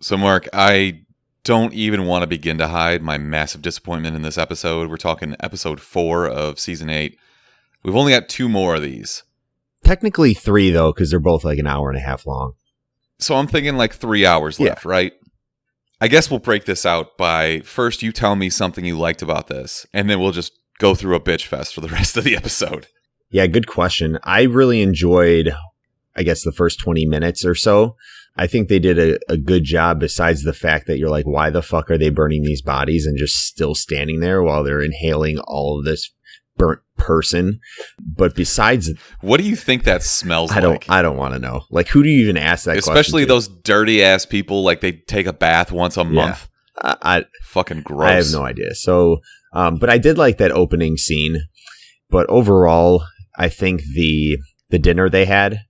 So, Mark, I don't even want to begin to hide my massive disappointment in this episode. We're talking episode 4 of season 8. We've only got 2 more of these. Technically 3, though, because they're both like an hour and a half long. So I'm thinking like 3 hours left, right? I guess we'll break this out by first you tell me something you liked about this, and then we'll just go through a bitch fest for the rest of the episode. Yeah, good question. I really enjoyed, I guess, the first 20 minutes or so. I think they did a good job, besides the fact that you're like, why the fuck are they burning these bodies and just still standing there while they're inhaling all of this burnt person? But besides, what do you think that smells like? I don't want to know. Like, who do you even ask that question to? Especially those dirty ass people, like they take a bath once a month. Fucking gross. I have no idea. So, but I did like that opening scene. But overall, I think the dinner they had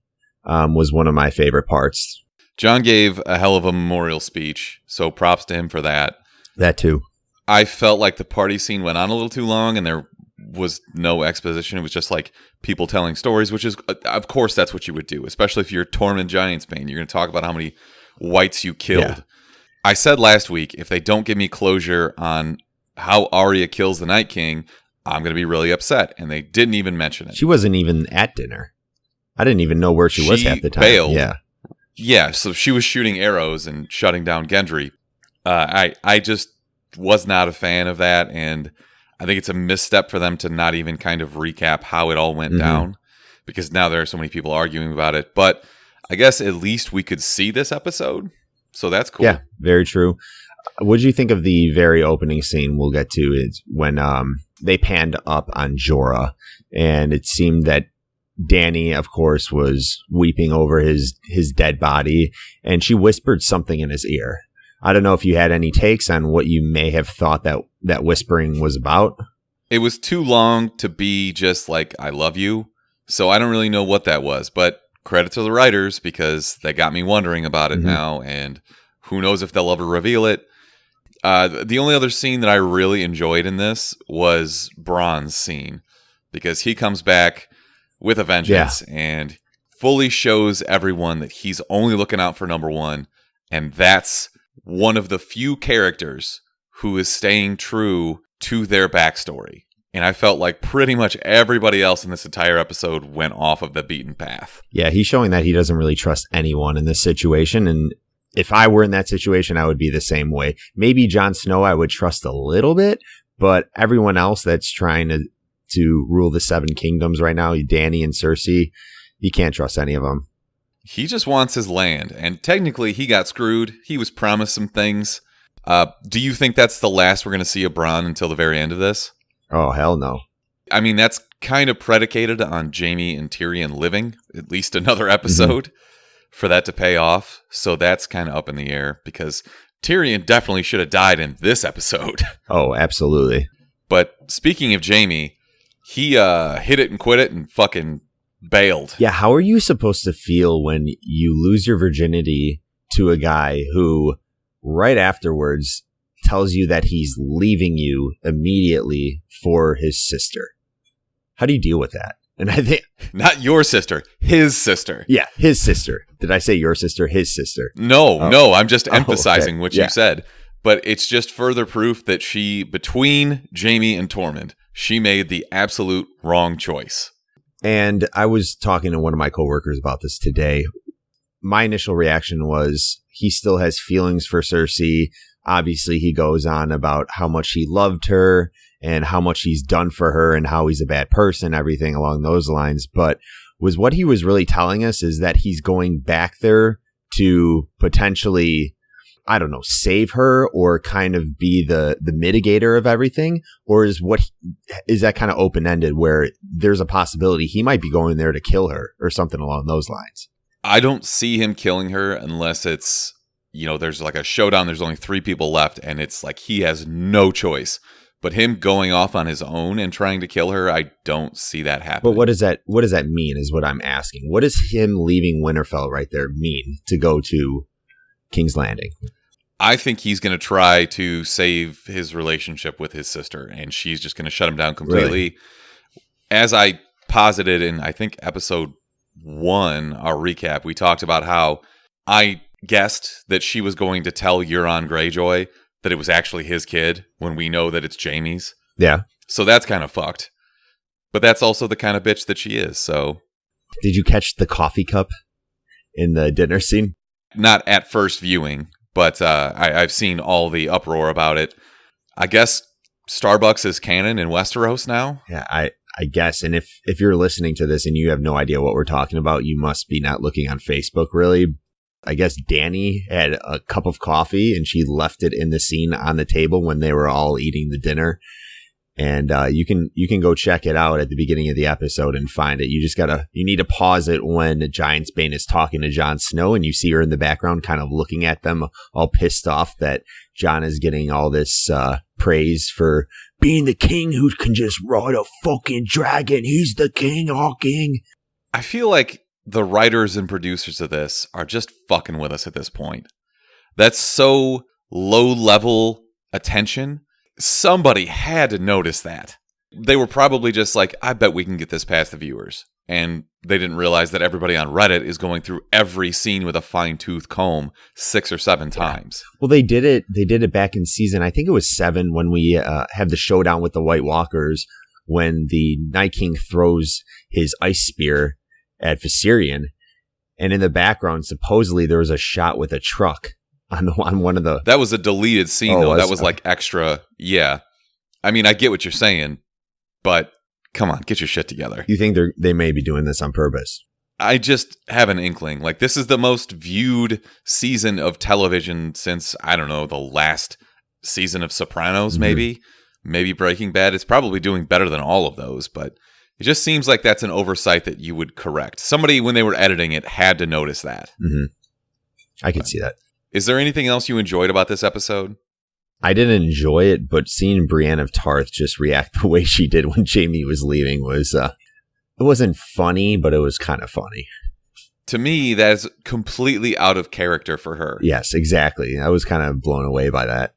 was one of my favorite parts. John gave a hell of a memorial speech, so props to him for that. That too. I felt like the party scene went on a little too long, and there was no exposition. It was just like people telling stories, which is, of course, that's what you would do, especially if you're Tormund Giantsbane. You're going to talk about how many whites you killed. Yeah. I said last week, if they don't give me closure on how Arya kills the Night King, I'm going to be really upset. And they didn't even mention it. She wasn't even at dinner. I didn't even know where she was half the time. Bailed. Yeah. Yeah, so she was shooting arrows and shutting down Gendry. I just was not a fan of that, and I think it's a misstep for them to not even kind of recap how it all went down, because now there are so many people arguing about it. But I guess at least we could see this episode, so that's cool. Yeah, very true. What did you think of the very opening scene we'll get to, is when they panned up on Jorah, and it seemed that Dany, of course, was weeping over his dead body, and she whispered something in his ear. I don't know if you had any takes on what you may have thought that whispering was about. It was too long to be just like, I love you, so I don't really know what that was, but credit to the writers, because they got me wondering about it now, and who knows if they'll ever reveal it. The only other scene that I really enjoyed in this was Bronn's scene, because he comes back with a vengeance and fully shows everyone that he's only looking out for number one. And that's one of the few characters who is staying true to their backstory. And I felt like pretty much everybody else in this entire episode went off of the beaten path. Yeah, he's showing that he doesn't really trust anyone in this situation. And if I were in that situation, I would be the same way. Maybe Jon Snow I would trust a little bit, but everyone else that's trying to rule the 7 kingdoms right now, Dany and Cersei, you can't trust any of them. He just wants his land, and technically he got screwed. He was promised some things. Do you think that's the last we're going to see of Bronn until the very end of this? Oh, hell no. I mean, that's kind of predicated on Jaime and Tyrion living at least another episode for that to pay off. So that's kind of up in the air, because Tyrion definitely should have died in this episode. Oh, absolutely. But speaking of Jaime, he hit it and quit it and fucking bailed. Yeah, how are you supposed to feel when you lose your virginity to a guy who right afterwards tells you that he's leaving you immediately for his sister? How do you deal with that? And I think not your sister, his sister. Yeah, his sister. Did I say your sister? His sister. No, I'm just emphasizing what you said. But it's just further proof that she, between Jaime and Tormund, she made the absolute wrong choice. And I was talking to one of my coworkers about this today. My initial reaction was he still has feelings for Cersei. Obviously, he goes on about how much he loved her and how much he's done for her and how he's a bad person, everything along those lines. But what he was really telling us is that he's going back there to potentially, I don't know, save her or kind of be the mitigator of everything? Or is that kind of open-ended where there's a possibility he might be going there to kill her or something along those lines? I don't see him killing her unless it's, there's like a showdown. There's only 3 people left and it's like he has no choice. But him going off on his own and trying to kill her, I don't see that happening. But what does that mean is what I'm asking. What does him leaving Winterfell right there mean to go to King's Landing? I think he's going to try to save his relationship with his sister, and she's just going to shut him down completely. Really? As I posited in, I think, episode 1, our recap, we talked about how I guessed that she was going to tell Euron Greyjoy that it was actually his kid when we know that it's Jaime's. Yeah. So that's kind of fucked. But that's also the kind of bitch that she is, so... Did you catch the coffee cup in the dinner scene? Not at first viewing, but I've seen all the uproar about it. I guess Starbucks is canon in Westeros now? Yeah, I guess. And if you're listening to this and you have no idea what we're talking about, you must be not looking on Facebook, really. I guess Dany had a cup of coffee and she left it in the scene on the table when they were all eating the dinner. And you can go check it out at the beginning of the episode and find it. You need to pause it when Giantsbane is talking to Jon Snow and you see her in the background kind of looking at them all pissed off that Jon is getting all this praise for being the king who can just ride a fucking dragon. He's the king, all king. I feel like the writers and producers of this are just fucking with us at this point. That's so low level attention. Somebody had to notice that. They were probably just like, I bet we can get this past the viewers. And they didn't realize that everybody on Reddit is going through every scene with a fine-tooth comb 6 or 7 times. Well, they did it back in season, I think it was 7, when we have the showdown with the White Walkers, when the Night King throws his ice spear at Viserion. And in the background, supposedly there was a shot with a truck on one of the... That was a deleted scene, though. That was like extra. Yeah. I mean, I get what you're saying, but come on, get your shit together. You think they may be doing this on purpose? I just have an inkling. Like, this is the most viewed season of television since, I don't know, the last season of Sopranos, maybe. Maybe Breaking Bad. It's probably doing better than all of those, but it just seems like that's an oversight that you would correct. Somebody, when they were editing it, had to notice that. I could see that. Is there anything else you enjoyed about this episode? I didn't enjoy it, but seeing Brienne of Tarth just react the way she did when Jaime was leaving was, it wasn't funny, but it was kind of funny. To me, that is completely out of character for her. Yes, exactly. I was kind of blown away by that.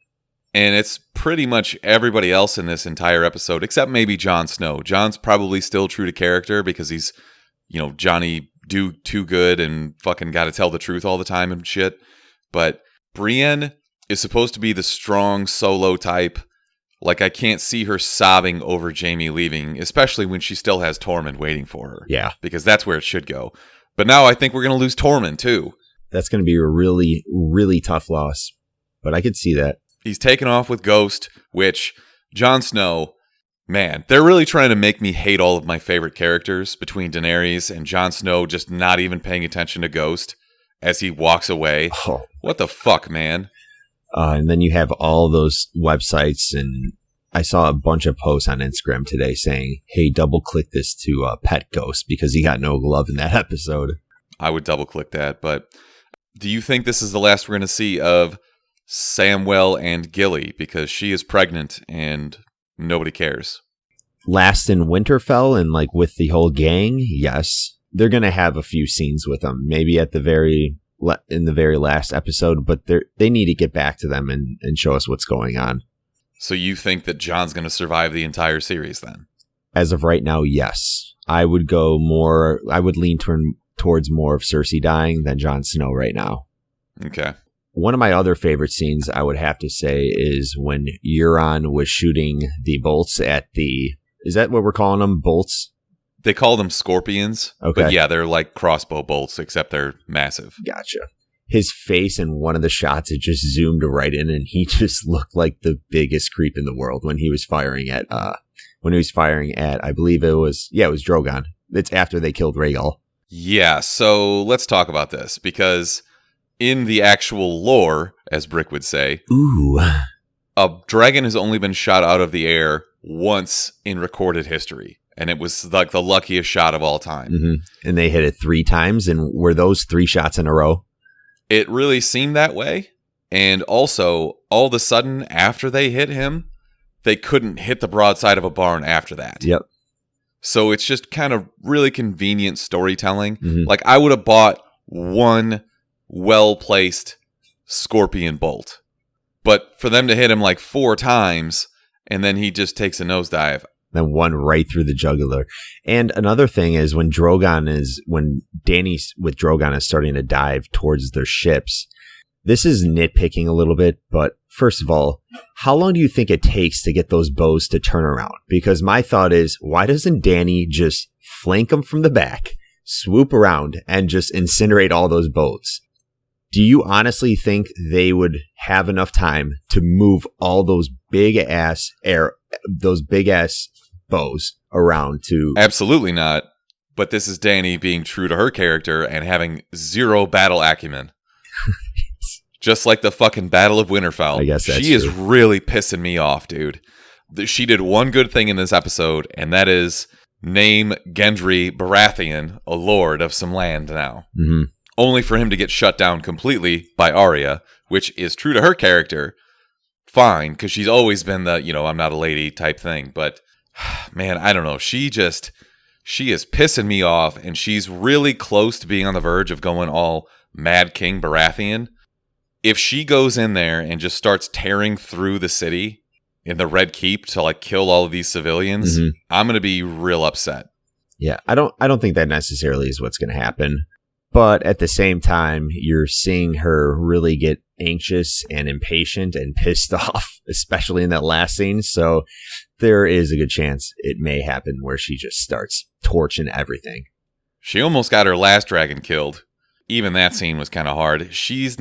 And it's pretty much everybody else in this entire episode, except maybe Jon Snow. Jon's probably still true to character because he's, Johnny do too good and fucking got to tell the truth all the time and shit. But Brienne is supposed to be the strong solo type. Like, I can't see her sobbing over Jaime leaving, especially when she still has Tormund waiting for her. Yeah. Because that's where it should go. But now I think we're going to lose Tormund, too. That's going to be a really, really tough loss. But I could see that. He's taken off with Ghost, which Jon Snow, man, they're really trying to make me hate all of my favorite characters between Daenerys and Jon Snow just not even paying attention to Ghost as he walks away. Oh. What the fuck, man? And then you have all those websites, and I saw a bunch of posts on Instagram today saying, hey, double click this to pet Ghost because he got no love in that episode. I would double click that, but do you think this is the last we're going to see of Samwell and Gilly because she is pregnant and nobody cares? Last in Winterfell and like with the whole gang, yes. They're going to have a few scenes with them, maybe at the very last episode, but they need to get back to them and show us what's going on. So you think that Jon's going to survive the entire series then? As of right now, yes. I would lean towards more of Cersei dying than Jon Snow right now. Okay. One of my other favorite scenes, I would have to say, is when Euron was shooting the bolts at is that what we're calling them? Bolts? They call them scorpions. Okay. But yeah, they're like crossbow bolts, except they're massive. Gotcha. His face in one of the shots, it just zoomed right in, and he just looked like the biggest creep in the world when he was firing at, I believe it was Drogon. It's after they killed Rhaegal. Yeah, so let's talk about this, because in the actual lore, as Brick would say, ooh, a dragon has only been shot out of the air once in recorded history. And it was like the luckiest shot of all time. Mm-hmm. And they hit it 3 times. And were those 3 shots in a row? It really seemed that way. And also, all of a sudden, after they hit him, they couldn't hit the broadside of a barn after that. Yep. So it's just kind of really convenient storytelling. Mm-hmm. Like, I would have bought one well-placed scorpion bolt. But for them to hit him like 4 times, and then he just takes a nosedive, then one right through the jugular. And another thing is when Danny with Drogon is starting to dive towards their ships, this is nitpicking a little bit, but first of all, how long do you think it takes to get those bows to turn around? Because my thought is, why doesn't Danny just flank them from the back, swoop around, and just incinerate all those boats? Do you honestly think they would have enough time to move all those big ass bows around to? Absolutely not. But this is Danny being true to her character and having zero battle acumen. Just like the fucking Battle of Winterfell. I guess that's she is true. really pissing me off, dude. She did one good thing in this episode, and that is name Gendry Baratheon a lord of some land now. Mm-hmm. Only for him to get shut down completely by Arya, which is true to her character. Fine, because she's always been the, I'm not a lady type thing. But, man, I don't know. She is pissing me off, and she's really close to being on the verge of going all Mad King Baratheon. If she goes in there and just starts tearing through the city in the Red Keep to like kill all of these civilians, Mm-hmm. I'm going to be real upset. Yeah, I don't think that necessarily is what's going to happen. But at the same time, you're seeing her really get anxious and impatient and pissed off, especially in that last scene. So there is a good chance it may happen where she just starts torching everything. She almost got her last dragon killed. Even that scene was kind of hard. She's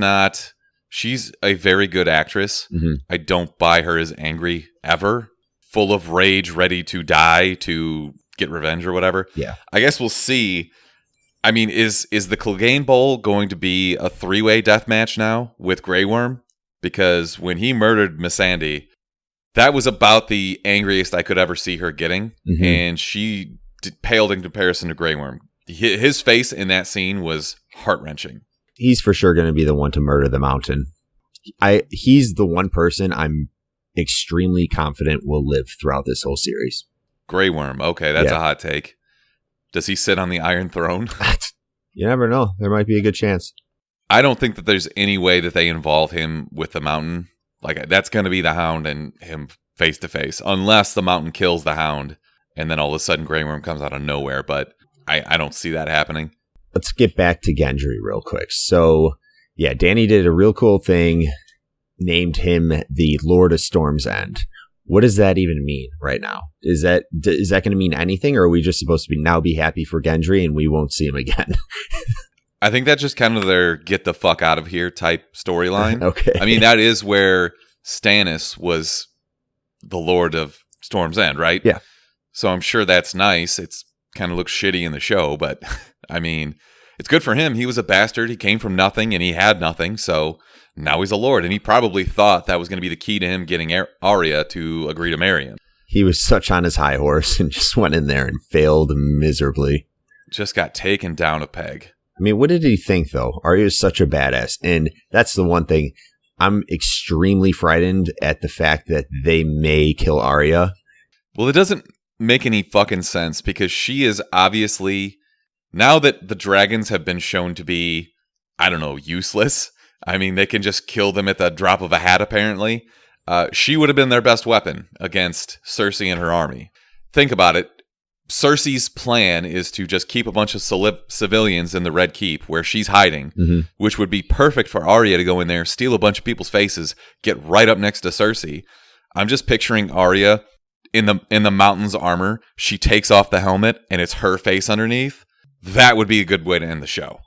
a very good actress. Mm-hmm. I don't buy her as angry ever, full of rage, ready to die to get revenge or whatever. Yeah. I guess we'll see. I mean, is the Clegane Bowl going to be a 3-way death match now with Grey Worm? Because when he murdered Missandei, that was about the angriest I could ever see her getting. Mm-hmm. And she paled in comparison to Grey Worm. His face in that scene was heart-wrenching. He's for sure going to be the one to murder the Mountain. He's the one person I'm extremely confident will live throughout this whole series. Grey Worm. Okay, that's Yeah. a hot take. Does he sit on the Iron Throne? You never know. There might be a good chance. I don't think that there's any way that they involve him with the Mountain. Like, that's going to be the Hound and him face to face, unless the Mountain kills the Hound, and then all of a sudden Grey Worm comes out of nowhere. But I don't see that happening. Let's get back to Gendry real quick. So, yeah, Danny did a real cool thing, named him the Lord of Storm's End. What does that even mean right now? Is that going to mean anything, or are we just supposed to be happy for Gendry and we won't see him again? I think that's just kind of their get the fuck out of here type storyline. Okay. I mean, that is where Stannis was the Lord of Storm's End, right? Yeah. So I'm sure that's nice. It's kind of looks shitty in the show, but I mean, it's good for him. He was a bastard. He came from nothing and he had nothing. So now he's a lord. And he probably thought that was going to be the key to him getting Arya to agree to marry him. He was such on his high horse and just went in there and failed miserably. Just got taken down a peg. I mean, what did he think, though? Arya is such a badass. And that's the one thing. I'm extremely frightened at the fact that they may kill Arya. Well, it doesn't make any fucking sense because she is obviously, now that the dragons have been shown to be, I don't know, useless. I mean, they can just kill them at the drop of a hat, apparently. She would have been their best weapon against Cersei and her army. Think about it. Cersei's plan is to just keep a bunch of civilians in the Red Keep where she's hiding, which would be perfect for Arya to go in there, steal a bunch of people's faces, get right up next to Cersei. I'm just picturing Arya in the Mountain's armor. She takes off the helmet and it's her face underneath. That would be a good way to end the show.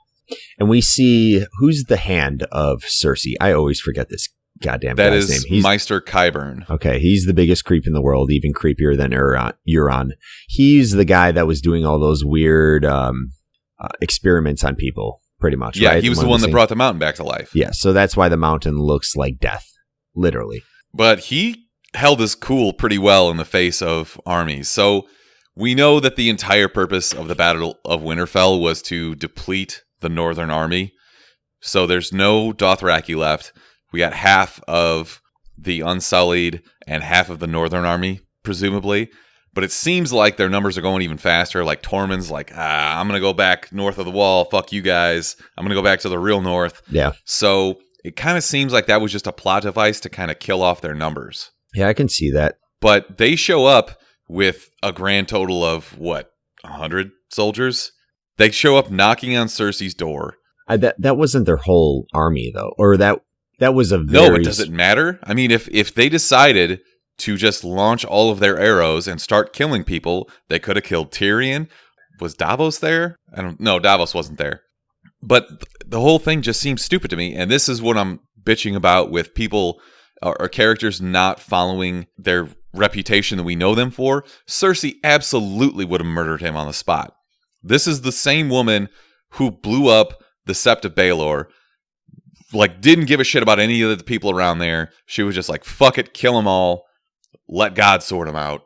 And we see, who's the hand of Cersei? I always forget this goddamn that guy's is name. He's Meister Qyburn. Okay, he's the biggest creep in the world, even creepier than Euron. He's the guy that was doing all those weird experiments on people, pretty much. Yeah, right? he was the one that brought the Mountain back to life. Yeah, so that's why the Mountain looks like death, literally. But he held his cool pretty well in the face of armies. So we know that the entire purpose of the Battle of Winterfell was to deplete the Northern Army. So there's no Dothraki left. We got half of the Unsullied and half of the Northern Army, presumably. But it seems like their numbers are going even faster. Like Tormund's like, I'm going to go back north of the wall. Fuck you guys. I'm going to go back to the real north. Yeah. So it kind of seems like that was just a plot device to kind of kill off their numbers. Yeah, I can see that. But they show up with a grand total of, 100 soldiers? They show up knocking on Cersei's door. That wasn't their whole army, though. Or that was a very... No, but does it matter? I mean, if they decided to just launch all of their arrows and start killing people, they could have killed Tyrion. Was Davos there? No, Davos wasn't there. But the whole thing just seems stupid to me. And this is what I'm bitching about with people or characters not following their reputation that we know them for. Cersei absolutely would have murdered him on the spot. This is the same woman who blew up the Sept of Baelor, like didn't give a shit about any of the people around there. She was just like, fuck it, kill them all, let God sort them out.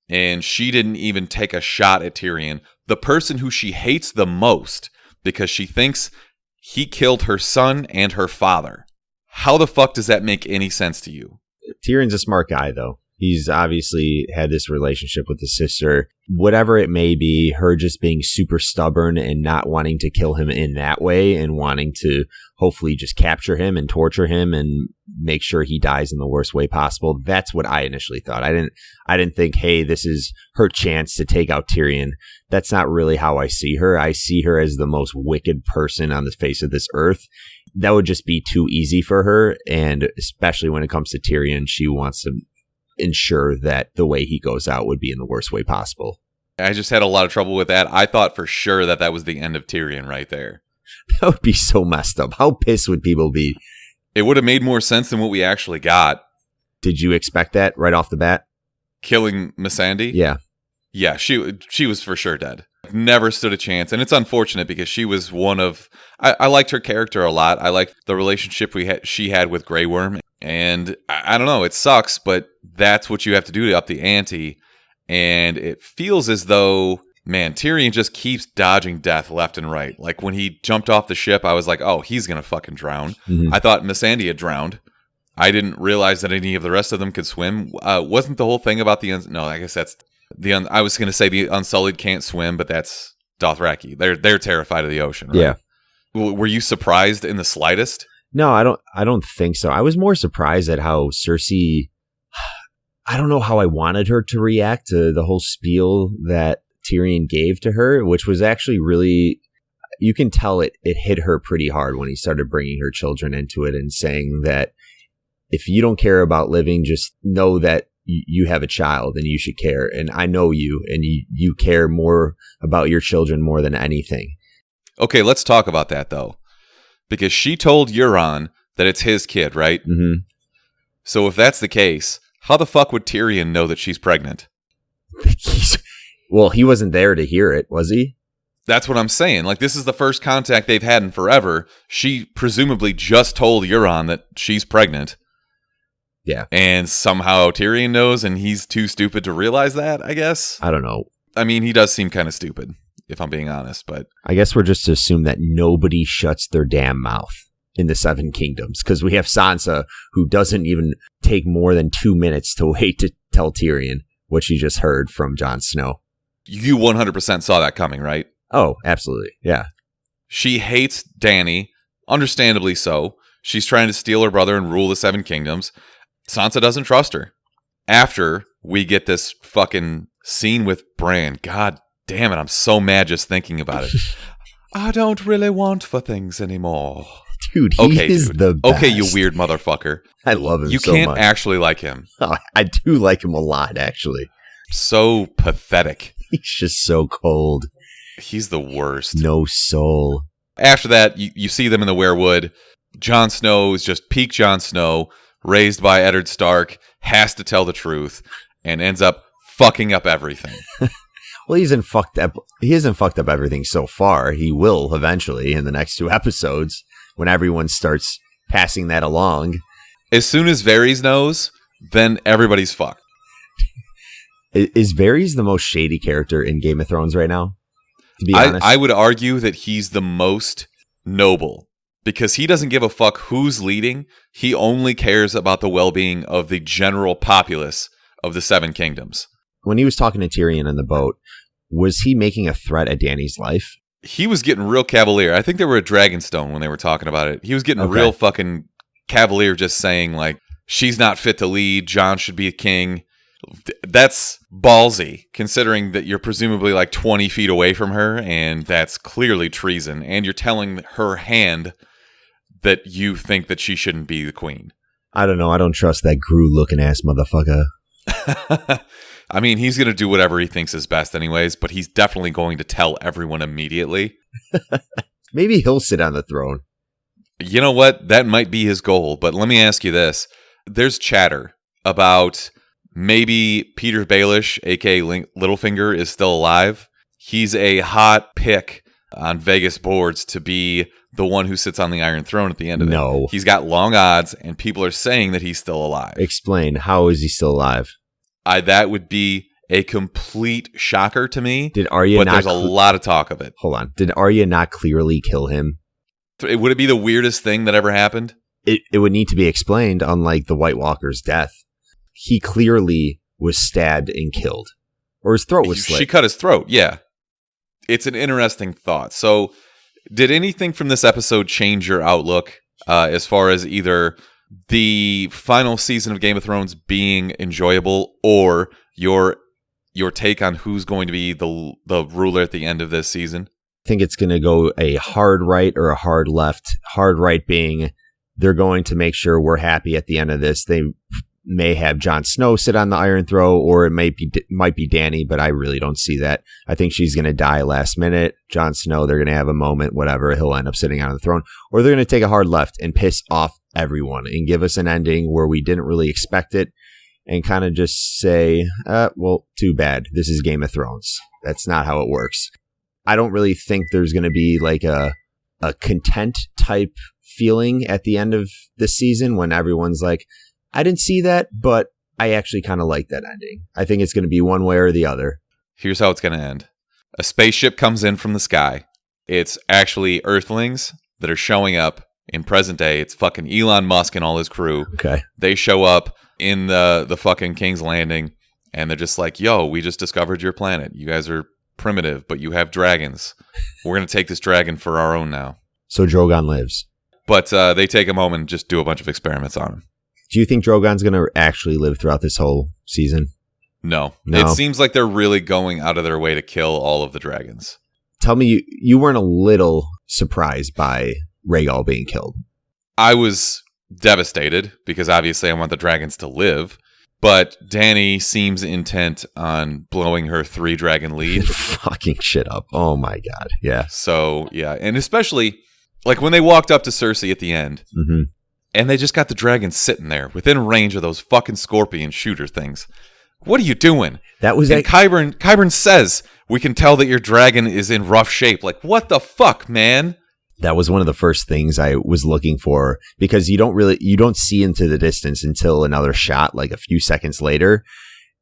And she didn't even take a shot at Tyrion, the person who she hates the most because she thinks he killed her son and her father. How the fuck does that make any sense to you? Tyrion's a smart guy, though. He's obviously had this relationship with his sister. Whatever it may be, her just being super stubborn and not wanting to kill him in that way and wanting to hopefully just capture him and torture him and make sure he dies in the worst way possible. That's what I initially thought. I didn't think, hey, this is her chance to take out Tyrion. That's not really how I see her. I see her as the most wicked person on the face of this earth. That would just be too easy for her. And especially when it comes to Tyrion, she wants to ensure that the way he goes out would be in the worst way possible. I just had a lot of trouble with that. I thought for sure that was the end of Tyrion right there. That would be so messed up. How pissed would people be? It would have made more sense than what we actually got. Did you expect that right off the bat? Killing Missandei? Yeah. Yeah, she was for sure dead. Never stood a chance. And it's unfortunate because she was one of... I liked her character a lot. I liked the relationship she had with Grey Worm. And I don't know, it sucks, but that's what you have to do to up the ante. And it feels as though, man, Tyrion just keeps dodging death left and right. Like when he jumped off the ship, I was like, oh, he's going to fucking drown. Mm-hmm. I thought Missandei had drowned. I didn't realize that any of the rest of them could swim. Wasn't the whole thing about no, I guess that's I was going to say the Unsullied can't swim, but that's Dothraki. They're terrified of the ocean, right? Yeah. Were you surprised in the slightest? No, I don't think so. I was more surprised at how Cersei, I don't know how I wanted her to react to the whole spiel that Tyrion gave to her, which was actually really, you can tell it hit her pretty hard when he started bringing her children into it and saying that if you don't care about living, just know that you have a child and you should care. And I know you, and you care more about your children more than anything. Okay, let's talk about that, though. Because she told Euron that it's his kid, right? Mm-hmm. So if that's the case, how the fuck would Tyrion know that she's pregnant? Well, he wasn't there to hear it, was he? That's what I'm saying. Like, this is the first contact they've had in forever. She presumably just told Euron that she's pregnant. Yeah. And somehow Tyrion knows and he's too stupid to realize that, I guess. I don't know. I mean, he does seem kind of stupid, if I'm being honest, but... I guess we're just to assume that nobody shuts their damn mouth in the Seven Kingdoms, because we have Sansa, who doesn't even take more than 2 minutes to wait to tell Tyrion what she just heard from Jon Snow. You 100% saw that coming, right? Oh, absolutely. Yeah. She hates Dany, understandably so. She's trying to steal her brother and rule the Seven Kingdoms. Sansa doesn't trust her. After we get this fucking scene with Bran, God damn it, I'm so mad just thinking about it. I don't really want for things anymore. Dude, he is the best. Okay, you weird motherfucker. I love him so much. You can't actually like him. Oh, I do like him a lot, actually. So pathetic. He's just so cold. He's the worst. No soul. After that, you see them in the Weirwood. Jon Snow is just peak Jon Snow, raised by Eddard Stark, has to tell the truth, and ends up fucking up everything. Well, he hasn't fucked up everything so far. He will eventually in the next 2 episodes when everyone starts passing that along. As soon as Varys knows, then everybody's fucked. Is Varys the most shady character in Game of Thrones right now? To be honest, I would argue that he's the most noble because he doesn't give a fuck who's leading. He only cares about the well-being of the general populace of the Seven Kingdoms. When he was talking to Tyrion on the boat, was he making a threat at Dany's life? He was getting real cavalier. I think they were at Dragonstone when they were talking about it. He was getting real fucking cavalier, just saying, like, she's not fit to lead. Jon should be a king. that's ballsy, considering that you're presumably like 20 feet away from her, and that's clearly treason. And you're telling her hand that you think that she shouldn't be the queen. I don't know. I don't trust that Gru-looking ass motherfucker. I mean, he's going to do whatever he thinks is best anyways, but he's definitely going to tell everyone immediately. Maybe he'll sit on the throne. You know what? That might be his goal, but let me ask you this. There's chatter about maybe Peter Baelish, a.k.a. Littlefinger, is still alive. He's a hot pick on Vegas boards to be the one who sits on the Iron Throne at the end of it. No. He's got long odds, and people are saying that he's still alive. Explain. How is he still alive? That would be a complete shocker to me. Did Arya but there's a lot of talk of it. Hold on. Did Arya not clearly kill him? Would it be the weirdest thing that ever happened? It would need to be explained, unlike the White Walker's death. He clearly was stabbed and killed. Or his throat was slit. She cut his throat, yeah. It's an interesting thought. So, did anything from this episode change your outlook as far as either the final season of Game of Thrones being enjoyable or your take on who's going to be the ruler at the end of this season? I think it's going to go a hard right or a hard left. Hard right being they're going to make sure we're happy at the end of this. They may have Jon Snow sit on the Iron Throne, or it might be Dany, but I really don't see that. I think she's going to die last minute. Jon Snow, they're going to have a moment, whatever. He'll end up sitting on the throne. Or they're going to take a hard left and piss off everyone and give us an ending where we didn't really expect it and kind of just say, well, too bad. This is Game of Thrones. That's not how it works. I don't really think there's going to be like a content type feeling at the end of this season when everyone's like, I didn't see that, but I actually kind of like that ending. I think it's going to be one way or the other. Here's how it's going to end. A spaceship comes in from the sky. It's actually Earthlings that are showing up in present day. It's fucking Elon Musk and all his crew. Okay. They show up in the fucking King's Landing, and they're just like, yo, we just discovered your planet. You guys are primitive, but you have dragons. We're going to take this dragon for our own now. So Drogon lives. But they take a moment and just do a bunch of experiments on him. Do you think Drogon's going to actually live throughout this whole season? No. It seems like they're really going out of their way to kill all of the dragons. Tell me you weren't a little surprised by Rhaegal being killed. I was devastated because obviously I want the dragons to live. But Dany seems intent on blowing her 3-dragon lead. Fucking shit up. Oh my God. Yeah. So, yeah. And especially, like, when they walked up to Cersei at the end, and they just got the dragons sitting there within range of those fucking scorpion shooter things. What are you doing? That was and Qyburn says, we can tell that your dragon is in rough shape. Like, what the fuck, man? That was one of the first things I was looking for, because you don't see into the distance until another shot, like a few seconds later.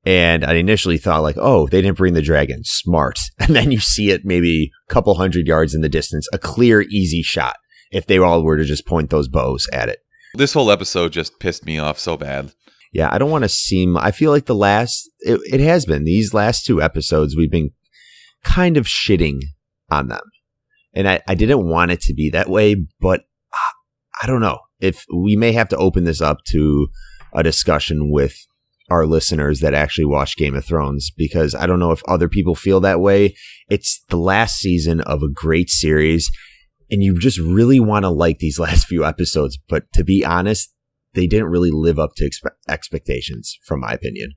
And I initially thought like, oh, they didn't bring the dragon. Smart. And then you see it maybe a couple 100 yards in the distance, a clear, easy shot if they all were to just point those bows at it. This whole episode just pissed me off so bad. Yeah, I don't want to seem, I feel like it has been these last 2 episodes, we've been kind of shitting on them. And I didn't want it to be that way, but I don't know if we may have to open this up to a discussion with our listeners that actually watch Game of Thrones, because I don't know if other people feel that way. It's the last season of a great series, and you just really want to like these last few episodes. But to be honest, they didn't really live up to expectations, from my opinion.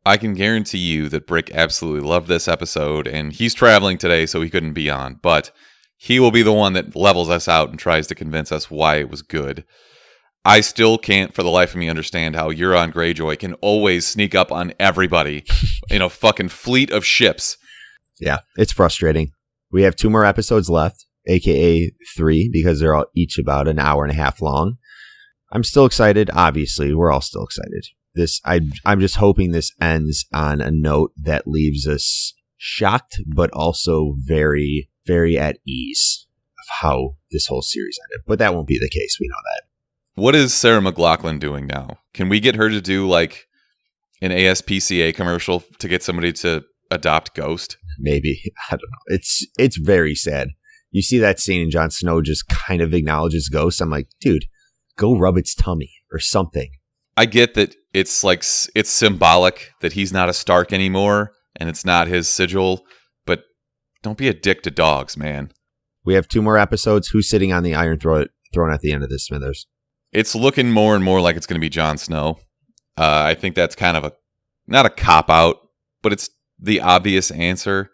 I can guarantee you that Brick absolutely loved this episode, and he's traveling today, so he couldn't be on. But he will be the one that levels us out and tries to convince us why it was good. I still can't, for the life of me, understand how Euron Greyjoy can always sneak up on everybody in a fucking fleet of ships. Yeah, it's frustrating. We have 2 more episodes left, aka 3, because they're all each about an hour and a half long. I'm still excited. Obviously, we're all still excited. I'm just hoping this ends on a note that leaves us shocked, but also very, very at ease of how this whole series ended. But that won't be the case. We know that. What is Sarah McLachlan doing now? Can we get her to do like an ASPCA commercial to get somebody to adopt Ghost? Maybe. I don't know. It's very sad. You see that scene and Jon Snow just kind of acknowledges Ghost. I'm like, dude, go rub its tummy or something. I get that it's like it's symbolic that he's not a Stark anymore, and it's not his sigil. But don't be a dick to dogs, man. We have 2 more episodes. Who's sitting on the Iron Throne at the end of this, Smithers? It's looking more and more like it's going to be Jon Snow. I think that's kind of not a cop-out, but it's the obvious answer.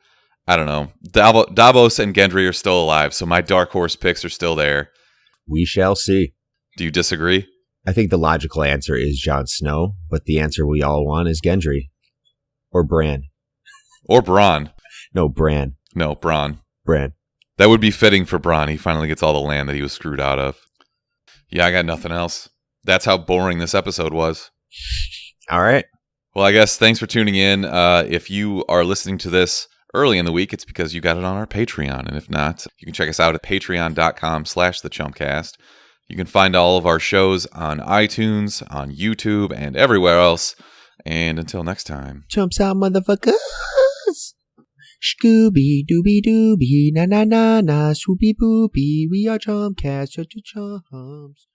I don't know. Davos and Gendry are still alive, so my dark horse picks are still there. We shall see. Do you disagree? I think the logical answer is Jon Snow, but the answer we all want is Gendry. Or Bran. Or Bronn. No, Bran. No, Bronn. Bran. That would be fitting for Bronn. He finally gets all the land that he was screwed out of. Yeah, I got nothing else. That's how boring this episode was. All right. Well, I guess thanks for tuning in. If you are listening to this early in the week, it's because you got it on our Patreon. And if not, you can check us out at patreon.com/thechumpcast. You can find all of our shows on iTunes, on YouTube, and everywhere else. And until next time. Chumps out, motherfuckers. Scooby dooby dooby, na na na na, swoopy boopy. We are Chumpcast, chumps.